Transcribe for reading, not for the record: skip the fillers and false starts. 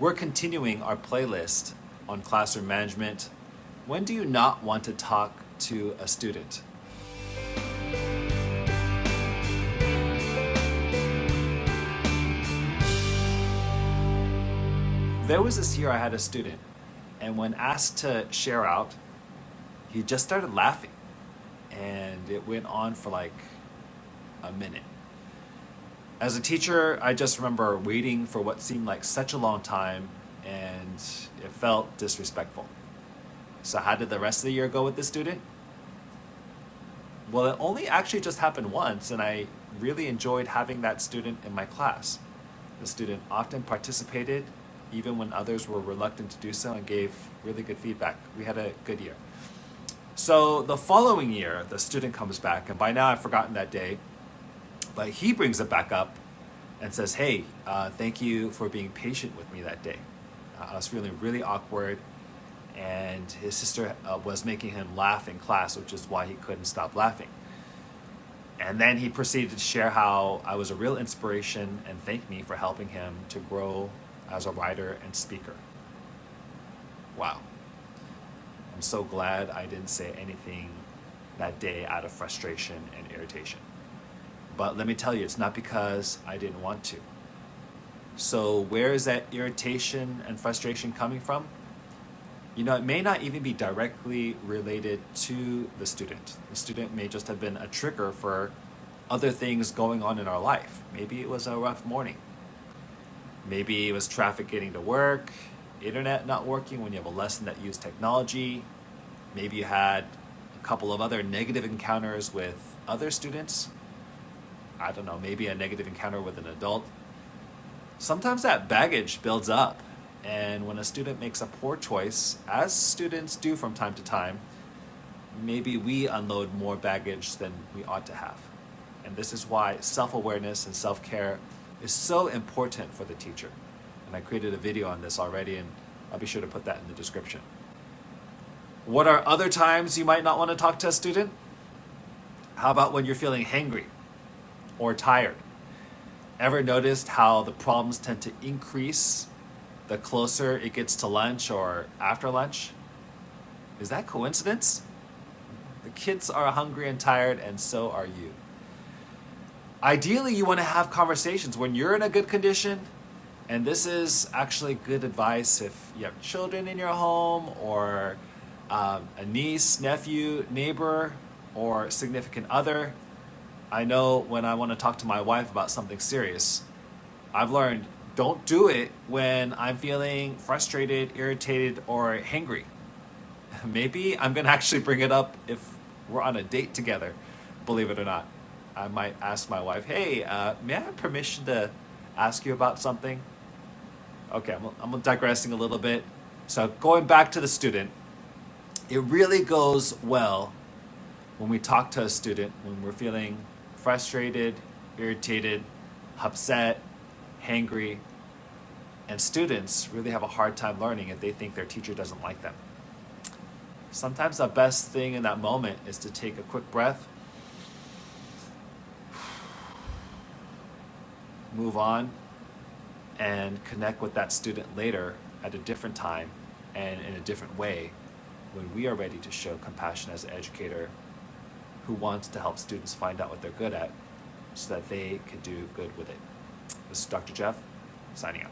We're continuing our playlist on classroom management. When do you not want to talk to a student? There was this year I had a student, and when asked to share out, he just started laughing. And it went on for like a minute. As a teacher, I just remember waiting for what seemed like such a long time, and it felt disrespectful. So how did the rest of the year go with this student? Well, it only actually just happened once, and I really enjoyed having that student in my class. The student often participated, even when others were reluctant to do so, and gave really good feedback. We had a good year. So the following year, the student comes back, and by now I've forgotten that day, but he brings it back up and says, hey, thank you for being patient with me that day. I was feeling really awkward, and his sister was making him laugh in class, which is why he couldn't stop laughing. And then he proceeded to share how I was a real inspiration and thanked me for helping him to grow as a writer and speaker. Wow. I'm so glad I didn't say anything that day out of frustration and irritation. But let me tell you, it's not because I didn't want to. So where is that irritation and frustration coming from? You know, it may not even be directly related to the student. The student may just have been a trigger for other things going on in our life. Maybe it was a rough morning. Maybe it was traffic getting to work, internet not working when you have a lesson that used technology. Maybe you had a couple of other negative encounters with other students. I don't know, maybe a negative encounter with an adult. Sometimes that baggage builds up, and when a student makes a poor choice, as students do from time to time, maybe we unload more baggage than we ought to have. And this is why self-awareness and self-care is so important for the teacher. And I created a video on this already, and I'll be sure to put that in the description. What are other times you might not want to talk to a student? How about when you're feeling hangry or tired? Ever noticed how the problems tend to increase the closer it gets to lunch or after lunch? Is that coincidence? The kids are hungry and tired, and so are you. Ideally, you want to have conversations when you're in a good condition, and this is actually good advice if you have children in your home, or a niece, nephew, neighbor, or significant other. I know when I want to talk to my wife about something serious, I've learned don't do it when I'm feeling frustrated, irritated, or hangry. Maybe I'm going to actually bring it up if we're on a date together, believe it or not. I might ask my wife, hey, may I have permission to ask you about something? Okay, I'm digressing a little bit. So going back to the student, it really goes well when we talk to a student when we're feeling frustrated, irritated, upset, hangry, and students really have a hard time learning if they think their teacher doesn't like them. Sometimes the best thing in that moment is to take a quick breath, move on, and connect with that student later at a different time and in a different way when we are ready to show compassion as an educator who wants to help students find out what they're good at so that they can do good with it. This is Dr. Jeff, signing out.